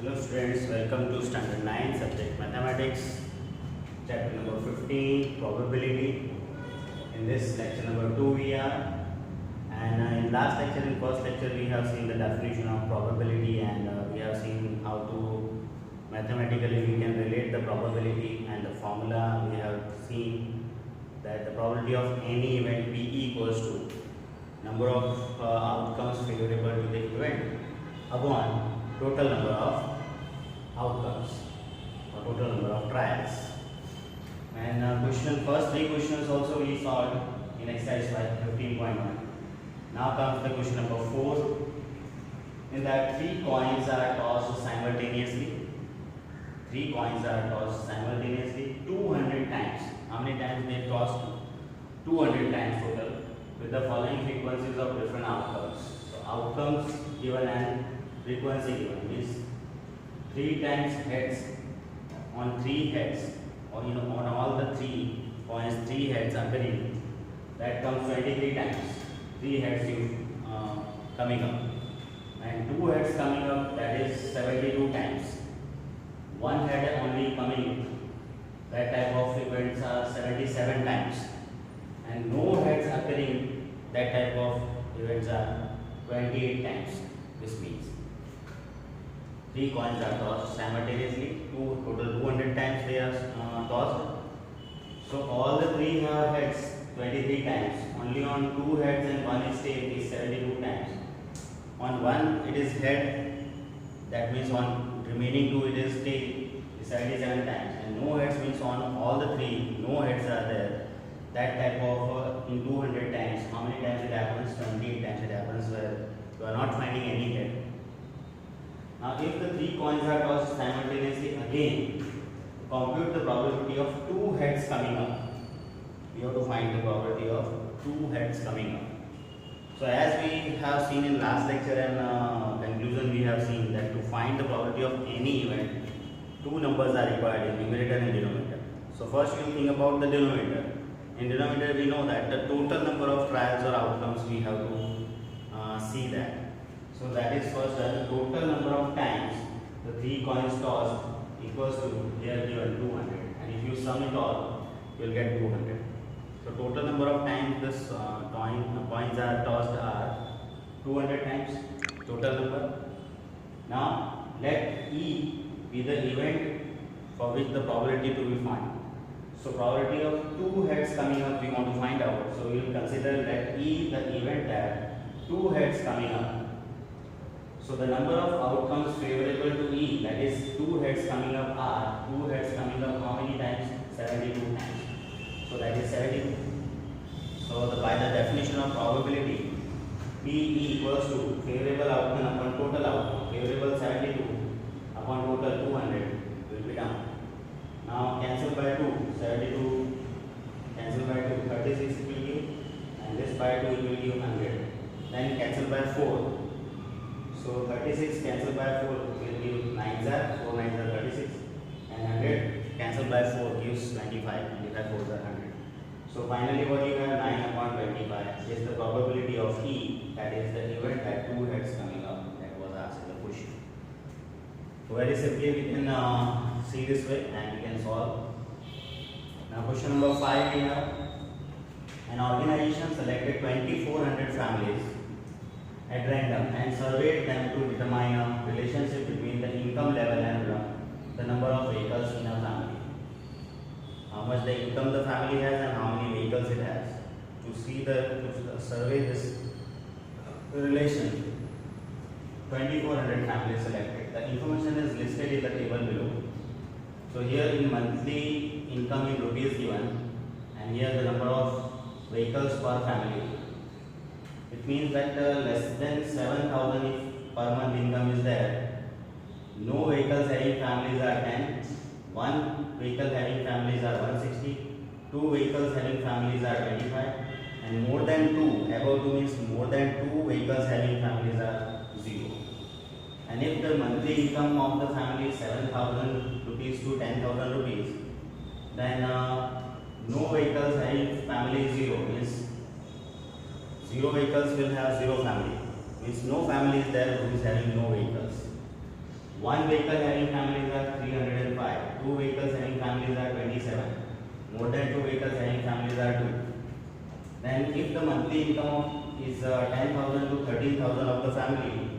Hello students, welcome to standard 9 subject mathematics, chapter number 15 probability. In this lecture number 2 we are, and in last lecture, in first lecture we have seen the definition of probability, and we have seen how to mathematically we can relate the probability and the formula. We have seen that the probability of any event P equals to number of outcomes favorable to the event upon total number of outcomes or total number of trials. And first three questions also we solved in exercise 15.1. Now comes the question number 4. In that three coins are tossed simultaneously. 200 times. How many times they tossed? 200 times total, with the following frequencies of different outcomes. So outcomes given and frequency given is 3 times heads on 3 heads, or on all the 3 coins, 3 heads appearing. That comes 23 times. 3 heads coming up, and 2 heads coming up, that is 72 times. 1 head only coming, that type of events are 77 times, and no heads appearing, that type of events are 28 times. This means 3 coins are tossed simultaneously, total 200 times they are tossed. So all the 3 have heads 23 times, only on 2 heads and 1 is tail is 72 times. On 1 it is head, that means on remaining 2 it is tail is 77 times, and no heads means on all the 3 no heads are there. That type of in 200 times, how many times it happens? 28 times it happens, where you are not finding any head. Now if the 3 coins are tossed simultaneously, again compute the probability of 2 heads coming up. We have to find the probability of 2 heads coming up. So as we have seen in last lecture and conclusion, we have seen that to find the probability of any event, 2 numbers are required in numerator and denominator. So first we will think about the denominator. In denominator we know that the total number of trials or outcomes we have to see that. So that is first the total number of times the 3 coins tossed equals to, here given 200, and if you sum it all you will get 200. So total number of times this coins are tossed are 200 times, total number. Now let E be the event for which the probability to be found. So probability of 2 heads coming up we want to find out. So we will consider that E the event that 2 heads coming up. So the number of outcomes favorable to E, that is 2 heads coming up, are 2 heads coming up how many times? 72 times. So that is 72. So by the definition of probability, P equals to favorable outcome upon total outcome. Favorable 72 upon total 200 will be done. Now cancel by 2, 72 cancel by 2, 36 it will give, and this by 2 it will give 100. Then cancel by 4. So 36 cancel by 4 will give 9s are 4 9s are 36, and 100 cancel by 4 gives 25. 25 4s are 100. So finally what you have, 9 upon 25 is the probability of E, that is the event that 2 heads coming up, that was asked in the question. So very simply we can see this way and we can solve. Now question number 5 we have, an organization selected 2400 families at random and surveyed them to determine a relationship between the income level and the number of vehicles in a family. How much the income the family has and how many vehicles it has. To survey this relation, 2400 families selected. The information is listed in the table below. So here in monthly income in rupees given, and here the number of vehicles per family. It means that less than 7,000 if per month income is there, no vehicles having families are 10, 1 vehicle having families are 160, 2 vehicles having families are 25, and more than 2, above 2 means more than 2 vehicles having families are 0. And if the monthly income of the family is 7,000 rupees to 10,000 rupees, then no vehicles having family is 0, means 0 vehicles will have 0 family, means no family is there who is having no vehicles. One vehicle having families are 305. Two vehicles having families are 27. More than two vehicles having families are 2. Then if the monthly income is 10,000 to 13,000 of the family,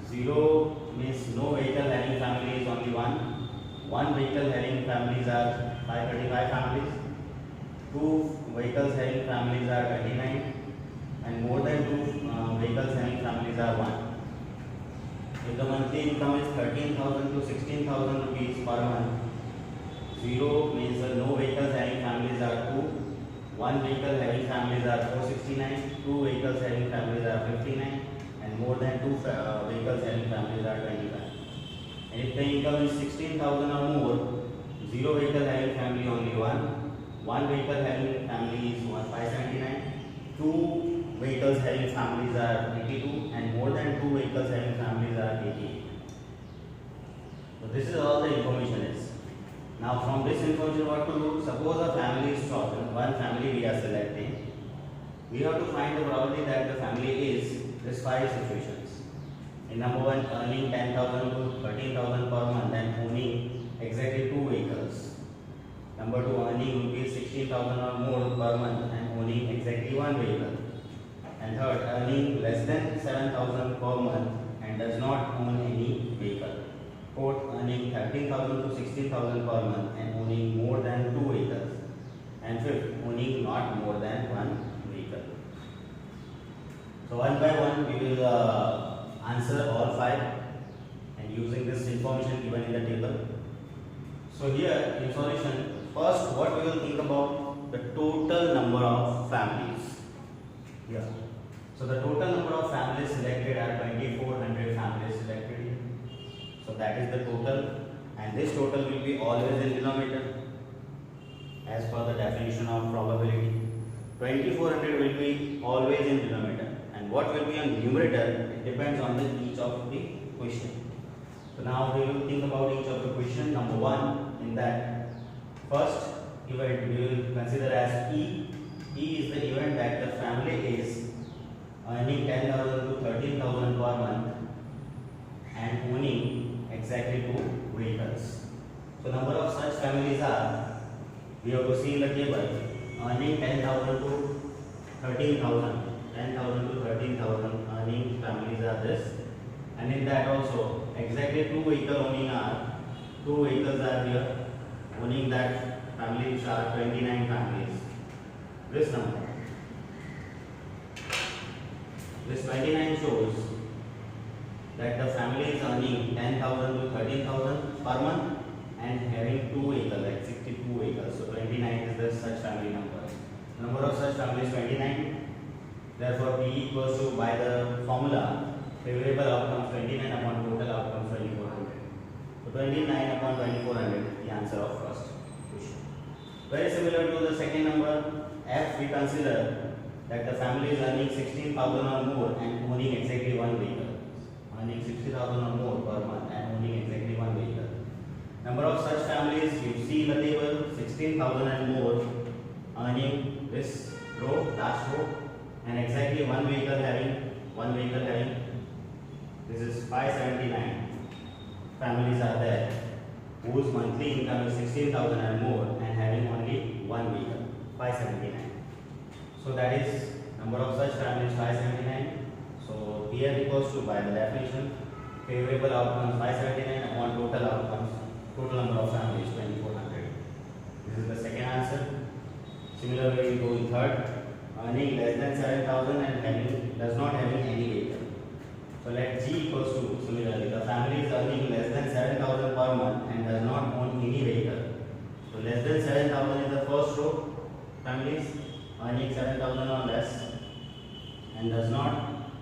0 means no vehicle having family is only 1. One vehicle having families are 535 families. Two vehicles having families are 29. And more than two vehicles having families are 1. If the monthly income is 13,000 to 16,000 rupees per month, 0 means no vehicles having families are 2. One vehicle having families are 469. Two vehicles having families are 59. And more than two vehicles having families are 25. And if the income is 16,000 or more, 0 vehicle having family only 1. One vehicle having family is 579. Two vehicles having families are 82, and more than two vehicles having families are 88. So this is all the information is. Now from this information what to do? Suppose a family is chosen, one family we are selecting. We have to find the probability that the family is this 5 situations. In number 1, earning 10,000 to 13,000 per month and owning exactly 2 vehicles. Number 2, earning rupees 16,000 or more per month and owning exactly 1 vehicle. And third, earning less than 7,000 per month and does not own any vehicle. Fourth, earning 13,000 to 16,000 per month and owning more than 2 vehicles. And fifth, owning not more than 1 vehicle. So one by one we will answer all 5 and using this information given in the table. So here in solution, first what we will think about the total number of families. Yeah. So the total number of families selected are 2400 families selected here. So that is the total, and this total will be always in denominator as per the definition of probability. 2400 will be always in denominator, and what will be on numerator, it depends on each of the question. So now we will think about each of the question. Number 1, in that first event we will consider as E. E is the event that the family is earning 10,000 to 13,000 per month and owning exactly 2 vehicles. So number of such families are, we have to see in the table, earning 10,000 to 13,000. 10,000 to 13,000 earning families are this, and in that also exactly 2 vehicle owning are 2 vehicles are here. Owning that families are 29 families. This number, this 29 shows that the family is earning 10,000 to 13,000 per month and having 2 vehicles, like 62 vehicles. So 29 is the such family number. Number of such families 29. Therefore, P equals to, by the formula, favorable outcomes 29 upon total outcomes 2400. So 29 upon 2400 is the answer of first question. Very similar to the second number, F, we consider that the family is earning 16,000 or more and owning exactly 1 vehicle. Earning 60,000 or more per month and owning exactly 1 vehicle. Number of such families you see in the table, 16,000 and more, earning this row, last row, and exactly 1 vehicle having, this is 579 families are there whose monthly income is 16,000 and more and having only 1 vehicle, 579. So that is number of such families 579. So here equals to, by the definition, favorable outcomes 579 upon total outcomes, total number of families 2400. This is the second answer. Similarly, we go with third, earning less than 7,000 and does not having any vehicle. So let G equals to, similarly, the family is earning less than 7,000 per month and does not own any vehicle. So less than 7,000 is the first row, families earning 7,000 or less and does not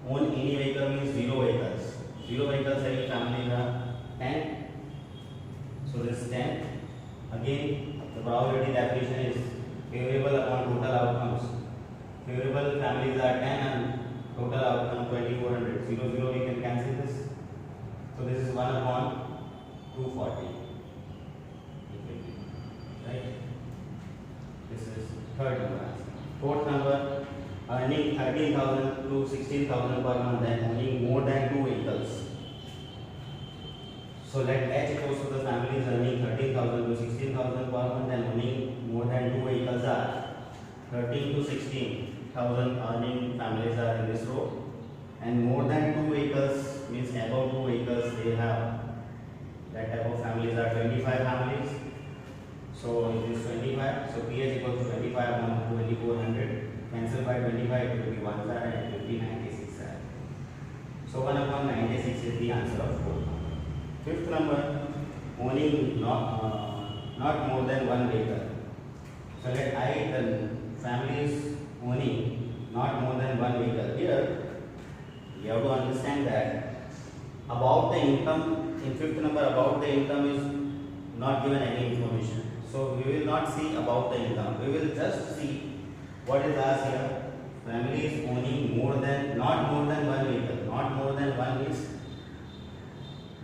own any vehicle means 0 vehicles. 0 vehicles having families are 10. So this is 10. Again, the probability definition is favorable upon total outcomes. Favorable families are 10 and total outcome 2400. 0, 0 we can cancel this. So this is 1 upon 240. Right? This is third number. Fourth number, earning 13,000 to 16,000 per month and owning more than 2 vehicles. So let H equals to the family is earning 13,000 to 16,000 per month and owning more than 2 vehicles are 13 to 16,000 earning families are in this row, and more than 2 vehicles means above 2 vehicles they have, that type of families are 25 families. So it is 25. So PH equals to 25 on 2400. Cancel by 25, it will be 1 side and it will be 96 side. So 1 upon 96 is the answer of fourth number. Fifth number, owning not more than 1 vehicle. So let I, the family is owning not more than 1 vehicle. Here, you have to understand that about the income, in fifth number, about the income is not given any information. So we will not see about the income. We will just see what is asked here. Family is owning not more than 1 vehicle. Not more than 1 is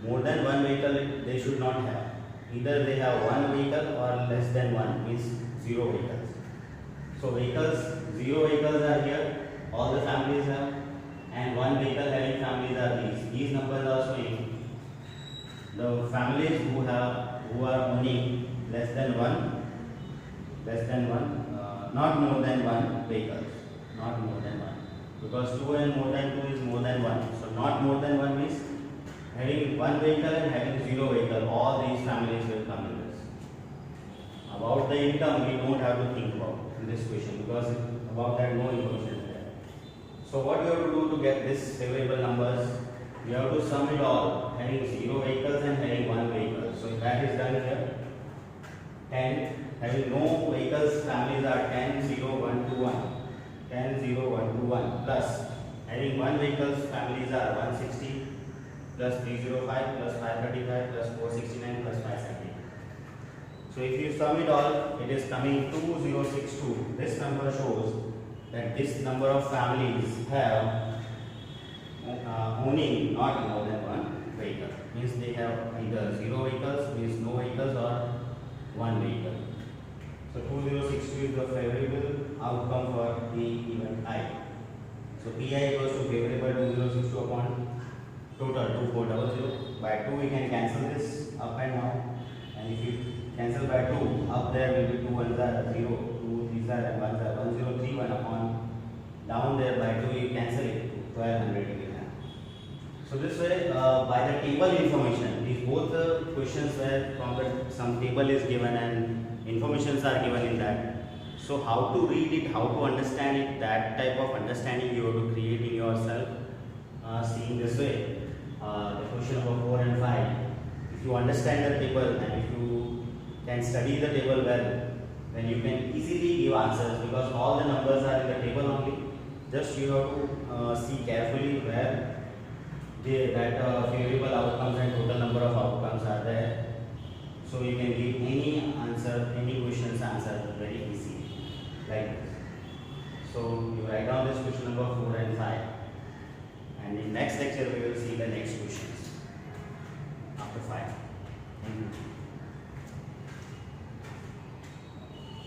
more than 1 vehicle they should not have. Either they have 1 vehicle or less than 1 means 0 vehicles. So vehicles, 0 vehicles are here. All the families have, and 1 vehicle having families are these. These numbers are showing the families who are owning less than one, not more than 1 vehicles, not more than 1, because 2 and more than 2 is more than 1. So not more than 1 means having 1 vehicle and having 0 vehicle. All these families will come in this. About the income, we don't have to think about in this question because about that no information is there. So what you have to do to get this favorable numbers? You have to sum it all, having 0 vehicles and having 1 vehicle. So if that is done here, 10, having no vehicles, families are 10, 0, 1 to 1. 10, 0, 1 to 1 plus having 1 vehicles, families are 160 plus 305 plus 535 plus 469 plus 570. So if you sum it all, it is coming 2062. This number shows that this number of families have owning not more than 1 vehicle. Means they have either 0 vehicles, means no vehicles, or 1 vehicle. So 2062 is the favorable outcome for the event I. So PI equals to favorable 2062 upon total 2400. By 2 we can cancel this up and down, and if you cancel by 2, up there will be 2 1s are 0, 2 3s are and 1s are 1031 upon down there by 2 you cancel it, 1200 you will have. So this way by the table information, these both the questions where from the some table is given and informations are given in that. So how to read it, how to understand it, that type of understanding you have to create in yourself. Seeing this way, the question number 4 and 5. If you understand the table and if you can study the table well, then you can easily give answers because all the numbers are in the table only. Just you have to see carefully where that favorable outcomes and total number of outcomes are there. So you can give any answer, any questions answer very easy like this. So you write down this question number 4 and 5, and in next lecture we will see the next questions after 5. Thank you.